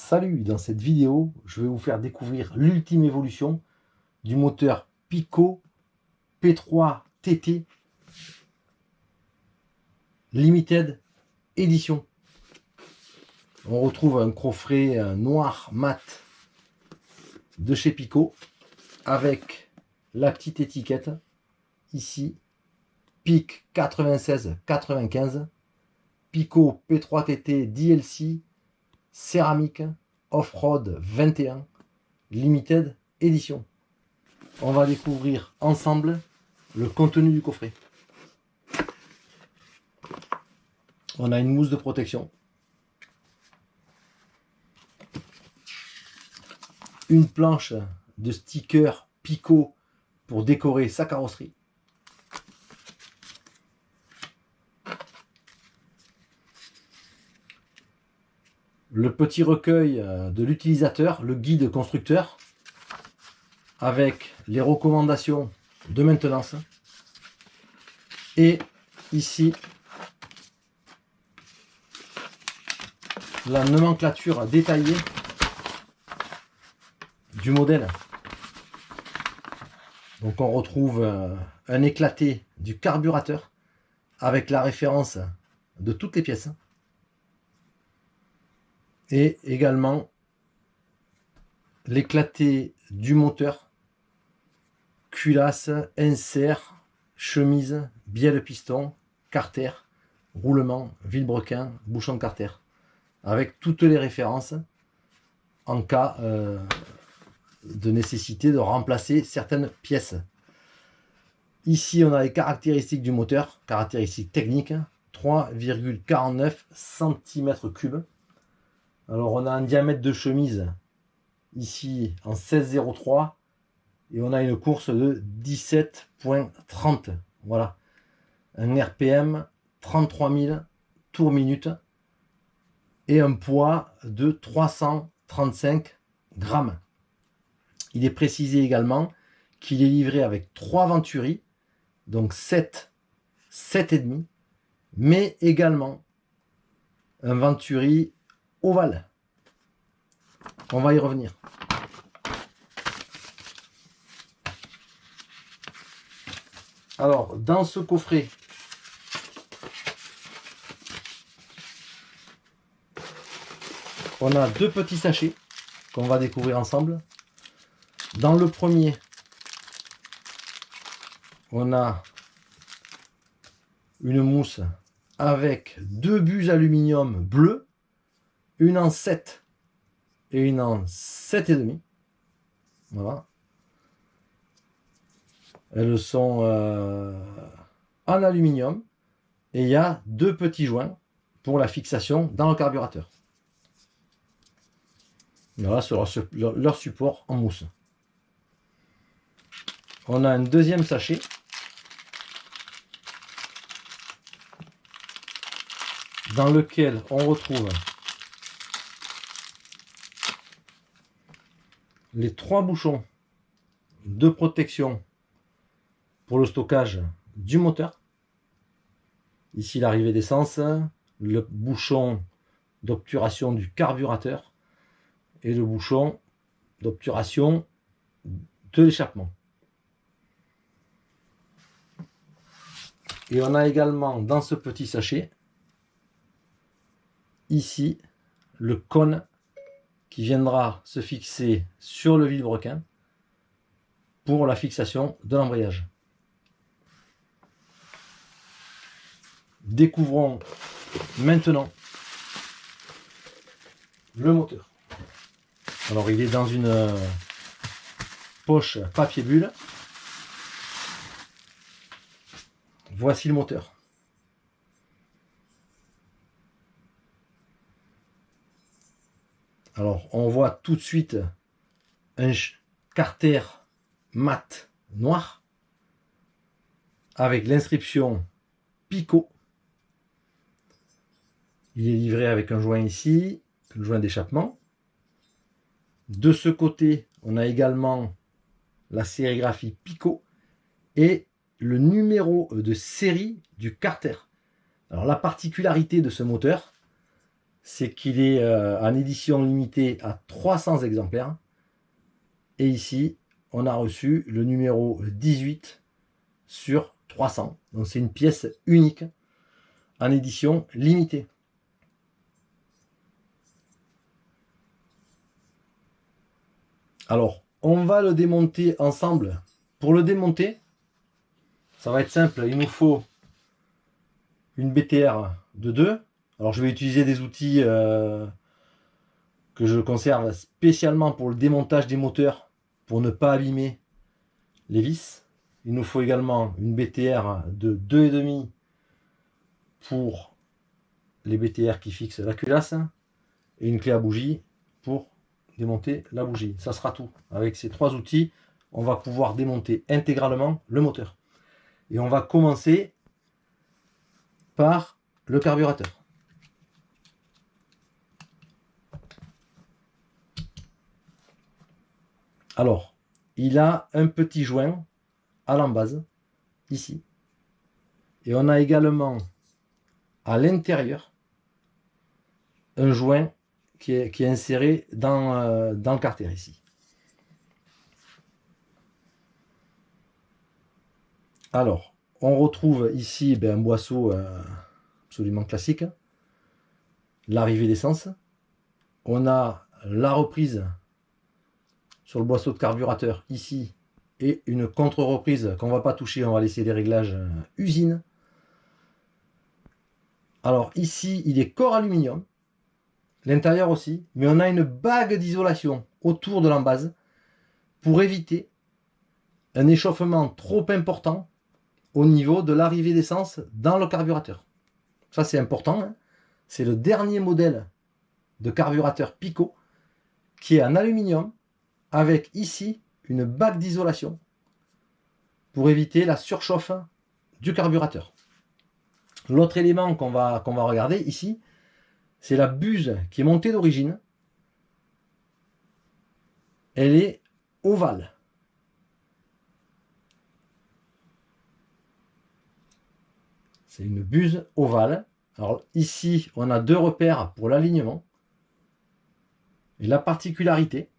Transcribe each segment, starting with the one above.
Salut, dans cette vidéo, je vais vous faire découvrir l'ultime évolution du moteur Pico P3 TT Limited Edition. On retrouve un coffret noir mat de chez Pico avec la petite étiquette ici, PIC 96-95, Pico P3 TT DLC céramique off-road 21 limited edition. On va découvrir ensemble le contenu du coffret. On a une mousse de protection, une planche de stickers Pico pour décorer sa carrosserie, le petit recueil de l'utilisateur, le guide constructeur, avec les recommandations de maintenance. Et ici, la nomenclature détaillée du modèle. Donc on retrouve un éclaté du carburateur avec la référence de toutes les pièces. Et également l'éclaté du moteur, culasse, insert, chemise, bielle piston, carter, roulement, vilebrequin, bouchon de carter, avec toutes les références en cas de nécessité de remplacer certaines pièces. Ici on a les caractéristiques du moteur, caractéristiques techniques, 3,49 cm3. Alors on a un diamètre de chemise ici en 16,03 et on a une course de 17,30. Voilà, un RPM 33 000 tours minute et un poids de 335 grammes. Il est précisé également qu'il est livré avec 3 Venturi, donc 7,5, mais également un Venturi ovale. On va y revenir. Alors, dans ce coffret, on a deux petits sachets qu'on va découvrir ensemble. Dans le premier, on a une mousse avec deux buts aluminium bleus, une en 7 et une en 7,5. Voilà. Elles sont en aluminium et il y a deux petits joints pour la fixation dans le carburateur. Voilà, sur leur support en mousse. On a un deuxième sachet dans lequel on retrouve les 3 bouchons de protection pour le stockage du moteur. Ici l'arrivée d'essence, le bouchon d'obturation du carburateur et le bouchon d'obturation de l'échappement. Et on a également dans ce petit sachet ici le cône qui viendra se fixer sur le vilebrequin pour la fixation de l'embrayage. Découvrons maintenant le moteur. Alors il est dans une poche papier bulle. Voici le moteur. Alors on voit tout de suite un carter mat noir avec l'inscription Pico. Il est livré avec un joint ici, le joint d'échappement. De ce côté, on a également la sérigraphie Pico et le numéro de série du carter. Alors la particularité de ce moteur, c'est qu'il est en édition limitée à 300 exemplaires. Et ici, on a reçu le numéro 18 sur 300. Donc c'est une pièce unique en édition limitée. Alors, on va le démonter ensemble. Pour le démonter, ça va être simple. Il nous faut une BTR de 2. Alors, je vais utiliser des outils que je conserve spécialement pour le démontage des moteurs, pour ne pas abîmer les vis. Il nous faut également une BTR de 2,5 pour les BTR qui fixent la culasse et une clé à bougie pour démonter la bougie. Ça sera tout. Avec ces 3 outils, on va pouvoir démonter intégralement le moteur. Et on va commencer par le carburateur. Alors, il a un petit joint à l'embase, ici. Et on a également à l'intérieur un joint qui est inséré dans le carter ici. Alors, on retrouve ici un boisseau absolument classique, l'arrivée d'essence. On a la reprise sur le boisseau de carburateur ici et une contre-reprise qu'on ne va pas toucher, on va laisser les réglages usine. Alors ici, il est corps aluminium, l'intérieur aussi, mais on a une bague d'isolation autour de l'embase pour éviter un échauffement trop important au niveau de l'arrivée d'essence dans le carburateur. Ça c'est important, hein. C'est le dernier modèle de carburateur Pico qui est en aluminium avec ici une bague d'isolation pour éviter la surchauffe du carburateur. L'autre élément qu'on va regarder ici, c'est la buse qui est montée d'origine. Elle est ovale. C'est une buse ovale. Alors ici, on a 2 repères pour l'alignement. Et la particularité,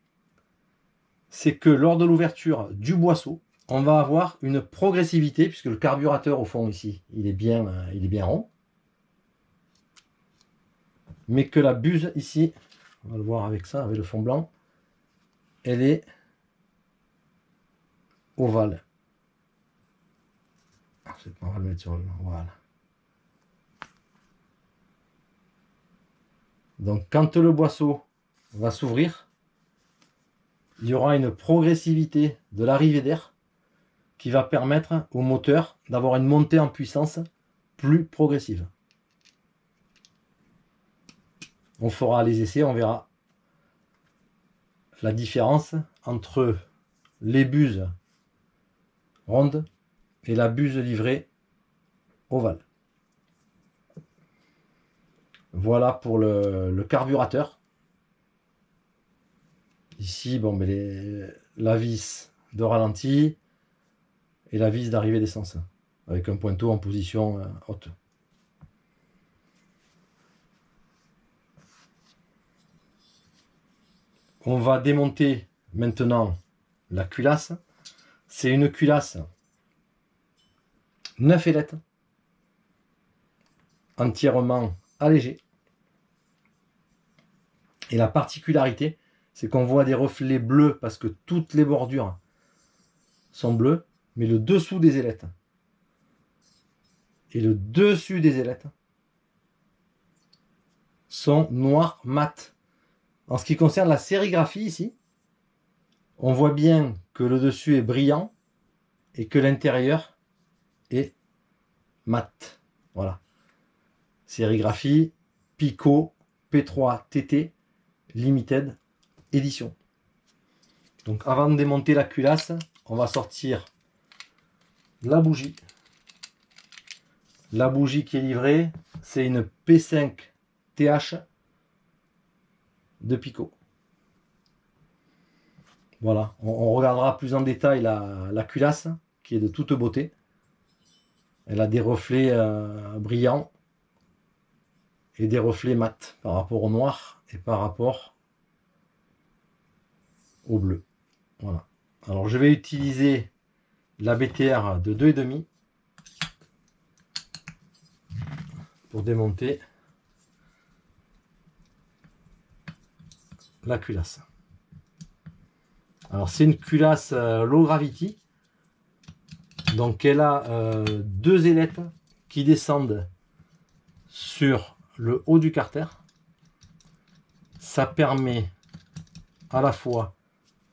c'est que lors de l'ouverture du boisseau, on va avoir une progressivité, puisque le carburateur au fond ici, il est bien rond. Mais que la buse ici, on va le voir avec ça, avec le fond blanc, elle est ovale. On va le mettre sur le... Voilà. Donc quand le boisseau va s'ouvrir, il y aura une progressivité de l'arrivée d'air qui va permettre au moteur d'avoir une montée en puissance plus progressive. On fera les essais, on verra la différence entre les buses rondes et la buse livrée ovale. Voilà pour le carburateur. Ici, bon, la vis de ralenti et la vis d'arrivée d'essence avec un pointeau en position haute. On va démonter maintenant la culasse. C'est une culasse 9 ailettes, entièrement allégée. Et la particularité, c'est qu'on voit des reflets bleus parce que toutes les bordures sont bleues, mais le dessous des ailettes et le dessus des ailettes sont noirs mat. En ce qui concerne la sérigraphie ici, on voit bien que le dessus est brillant et que l'intérieur est mat. Voilà. Sérigraphie Pico P3 TT Limited Edition. Donc avant de démonter la culasse, on va sortir la bougie. La bougie qui est livrée, c'est une P5 TH de Pico. Voilà, on regardera plus en détail la culasse qui est de toute beauté. Elle a des reflets brillants et des reflets mat par rapport au noir et par rapport au bleu. Voilà. Alors je vais utiliser la BTR de 2,5 pour démonter la culasse. Alors c'est une culasse low gravity, donc elle a deux ailettes qui descendent sur le haut du carter. Ça permet à la fois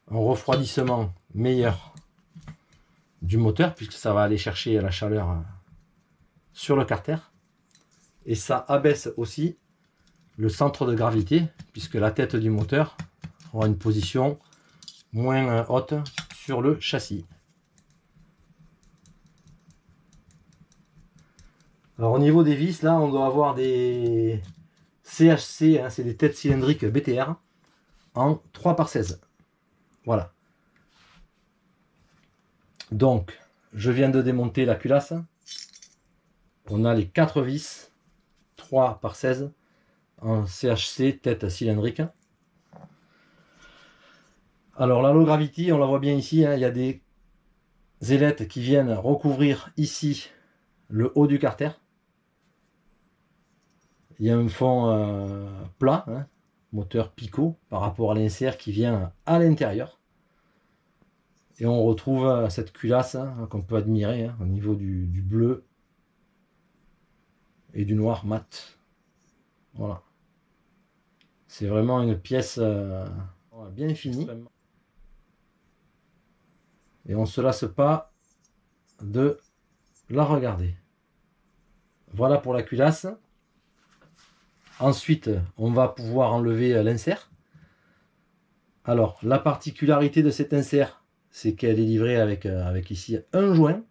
un refroidissement meilleur du moteur, puisque ça va aller chercher la chaleur sur le carter, et ça abaisse aussi le centre de gravité, puisque la tête du moteur aura une position moins haute sur le châssis. Alors au niveau des vis, là on doit avoir des CHC, hein, c'est des têtes cylindriques BTR en 3/16. Voilà. Donc je viens de démonter la culasse. On a les 4 vis 3/16 en CHC tête cylindrique. Alors la low gravity, on la voit bien ici, hein, il y a des ailettes qui viennent recouvrir ici le haut du carter. Il y a un fond plat, hein, moteur Pico, par rapport à l'insert qui vient à l'intérieur. Et on retrouve cette culasse, hein, qu'on peut admirer, hein, au niveau du bleu et du noir mat. Voilà. C'est vraiment une pièce bien finie. Et on ne se lasse pas de la regarder. Voilà pour la culasse. Ensuite, on va pouvoir enlever l'insert. Alors, la particularité de cet insert, c'est qu'elle est livrée avec ici un joint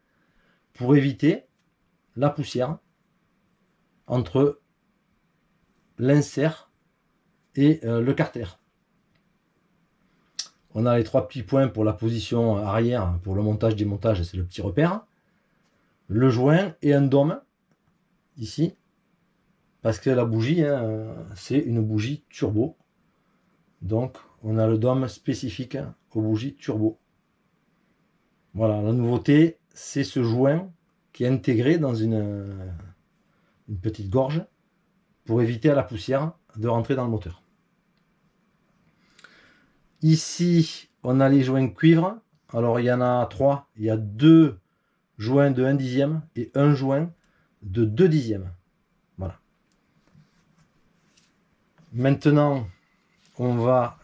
pour éviter la poussière entre l'insert et le carter. On a les 3 petits points pour la position arrière, pour le montage, démontage, c'est le petit repère. Le joint et un dôme, ici, parce que la bougie, hein, c'est une bougie turbo. Donc, on a le dôme spécifique aux bougies turbo. Voilà, la nouveauté, c'est ce joint qui est intégré dans une petite gorge pour éviter à la poussière de rentrer dans le moteur. Ici, on a les joints cuivre. Alors, il y en a 3. Il y a 2 joints de 1/10 et un joint de 2/10. Voilà. Maintenant, on va...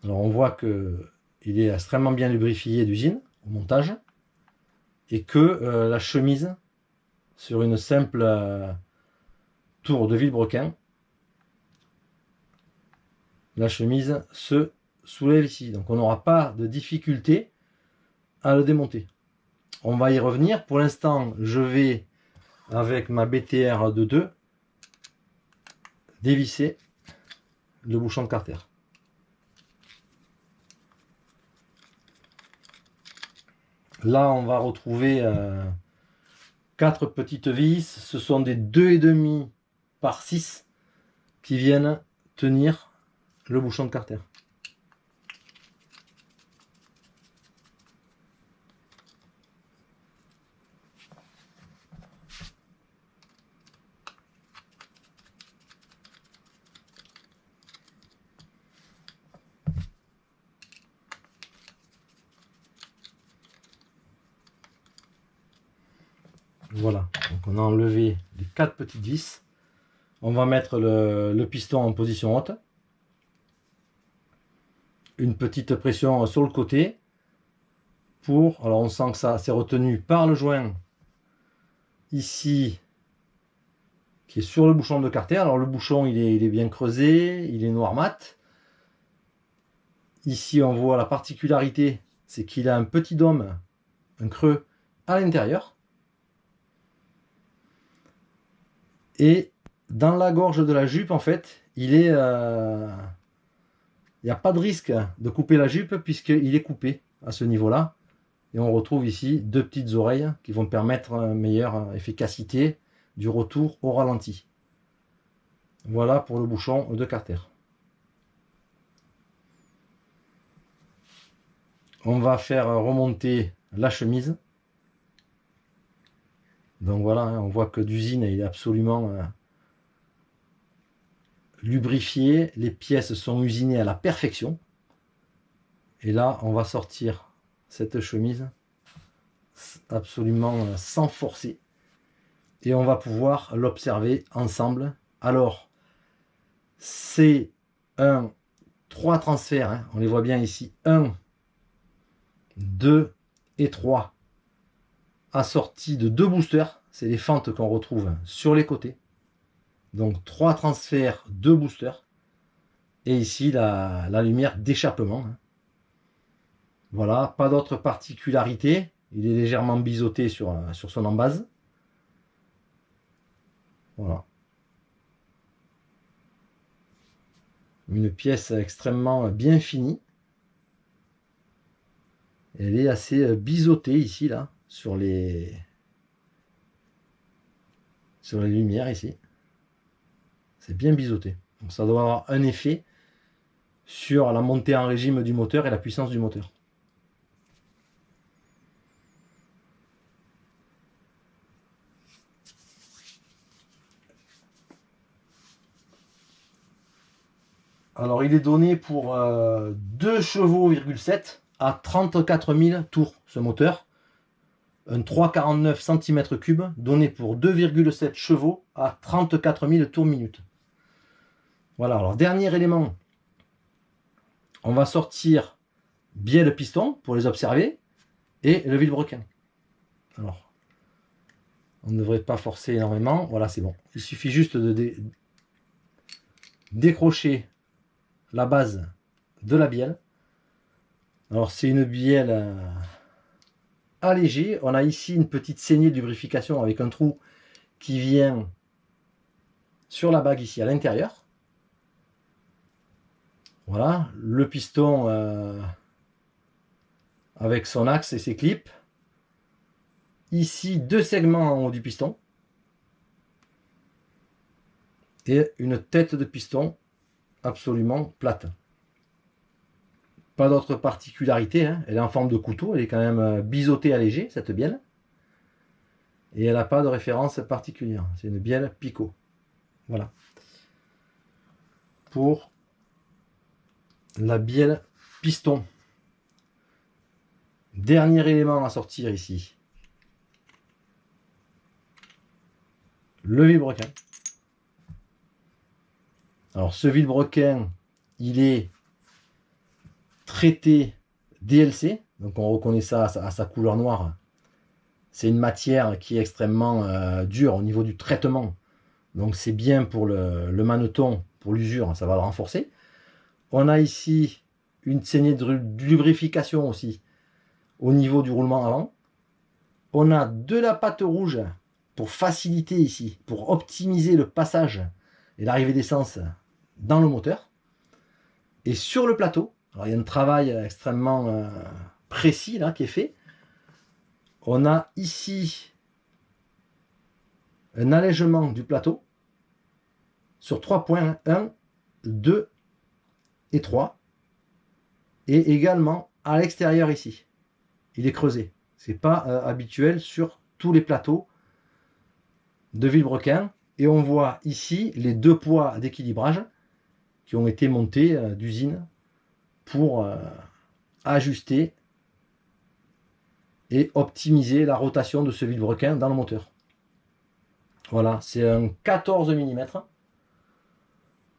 Alors, on voit que il est extrêmement bien lubrifié d'usine au montage et que la chemise sur une simple tour de vilebrequin, la chemise se soulève ici. Donc on n'aura pas de difficulté à le démonter. On va y revenir. Pour l'instant, je vais, avec ma BTR de 2, dévisser le bouchon de carter. Là, on va retrouver 4 petites vis. Ce sont des 2,5 par 6 qui viennent tenir le bouchon de carter. Voilà, donc on a enlevé les 4 petites vis. On va mettre le piston en position haute. Une petite pression sur le côté. Alors on sent que ça c'est retenu par le joint ici qui est sur le bouchon de carter. Alors le bouchon il est bien creusé, il est noir mat. Ici on voit la particularité, c'est qu'il a un petit dôme, un creux à l'intérieur. Et dans la gorge de la jupe, en fait, il n'y a pas de risque de couper la jupe puisqu'il est coupé à ce niveau-là. Et on retrouve ici 2 petites oreilles qui vont permettre une meilleure efficacité du retour au ralenti. Voilà pour le bouchon de carter. On va faire remonter la chemise. Donc voilà, hein, on voit que d'usine, il est absolument lubrifié. Les pièces sont usinées à la perfection. Et là, on va sortir cette chemise absolument sans forcer. Et on va pouvoir l'observer ensemble. Alors, c'est 3 transferts, hein, on les voit bien ici. 1, 2 et 3. Assortis de 2 boosters. C'est les fentes qu'on retrouve sur les côtés. Donc 3 transferts, 2 boosters. Et ici, la lumière d'échappement. Voilà, pas d'autre particularité. Il est légèrement biseauté sur son embase. Voilà. Une pièce extrêmement bien finie. Elle est assez biseautée ici, là, sur les lumières ici. C'est bien biseauté. Donc ça doit avoir un effet sur la montée en régime du moteur et la puissance du moteur. Alors il est donné pour 2 chevaux,7 à 34 000 tours ce moteur. Un 3,49 cm3 donné pour 2,7 chevaux à 34 000 tours minute. Voilà, alors dernier élément. On va sortir bielle piston pour les observer et le vilebrequin. Alors, on ne devrait pas forcer énormément. Voilà, c'est bon. Il suffit juste de décrocher la base de la bielle. Alors, c'est une bielle allégée. On a ici une petite saignée de lubrification avec un trou qui vient sur la bague ici à l'intérieur. Voilà, le piston avec son axe et ses clips. Ici, 2 segments en haut du piston. Et une tête de piston absolument plate. Pas d'autre particularité, hein. Elle est en forme de couteau, elle est quand même biseautée allégée, cette bielle. Et elle n'a pas de référence particulière. C'est une bielle Picot. Voilà. Pour la bielle piston. Dernier élément à sortir ici. Le vilebrequin. Alors ce vilebrequin, il est traité DLC. Donc on reconnaît ça à sa couleur noire. C'est une matière qui est extrêmement dure au niveau du traitement. Donc c'est bien pour le maneton, pour l'usure, ça va le renforcer. On a ici une saignée de lubrification aussi au niveau du roulement avant. On a de la pâte rouge pour faciliter ici, pour optimiser le passage et l'arrivée d'essence dans le moteur. Et sur le plateau, alors il y a un travail extrêmement précis là qui est fait. On a ici un allègement du plateau sur 3 points, 1, 2 et 3. Et également à l'extérieur ici. Il est creusé. Ce n'est pas habituel sur tous les plateaux de vilebrequin. Et on voit ici les 2 poids d'équilibrage qui ont été montés d'usine pour ajuster et optimiser la rotation de ce vilebrequin dans le moteur. Voilà, c'est un 14 mm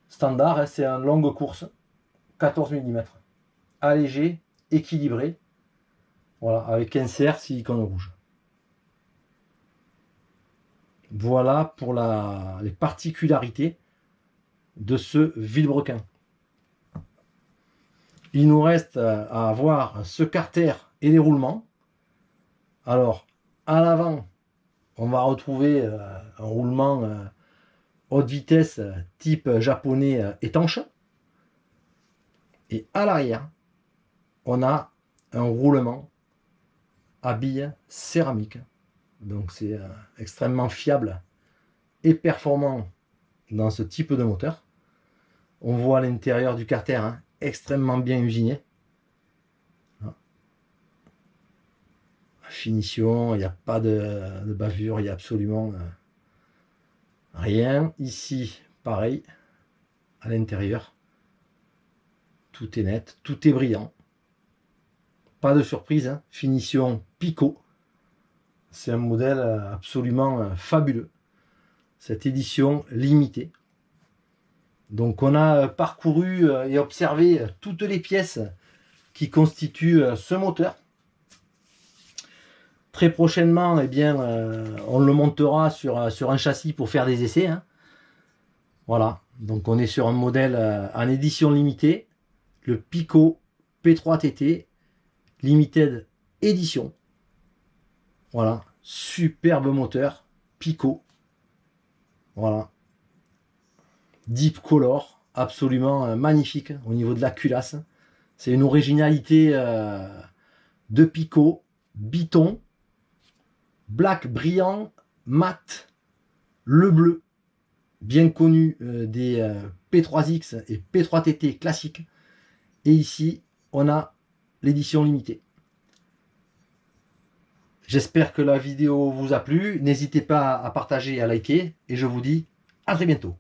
standard, hein, c'est un longue course, 14 mm, allégé, équilibré, voilà, avec insert silicone rouge. Voilà pour les particularités de ce vilebrequin. Il nous reste à voir ce carter et les roulements. Alors, à l'avant, on va retrouver un roulement haute vitesse type japonais étanche. Et à l'arrière, on a un roulement à billes céramique. Donc c'est extrêmement fiable et performant dans ce type de moteur. On voit l'intérieur du carter, hein, extrêmement bien usiné. Finition, il n'y a pas de bavure, il n'y a absolument rien. Ici, pareil, à l'intérieur, tout est net, tout est brillant. Pas de surprise, hein. Finition Pico. C'est un modèle absolument fabuleux. Cette édition limitée. Donc on a parcouru et observé toutes les pièces qui constituent ce moteur. Très prochainement, eh bien, on le montera sur un châssis pour faire des essais. Hein. Voilà, donc on est sur un modèle en édition limitée, le Pico P3TT Limited Edition. Voilà, superbe moteur, Pico. Voilà, Deep Color, absolument magnifique au niveau de la culasse. C'est une originalité de Pico, Biton. Black brillant, mat, le bleu, bien connu des P3X et P3TT classiques. Et ici, on a l'édition limitée. J'espère que la vidéo vous a plu. N'hésitez pas à partager et à liker. Et je vous dis à très bientôt.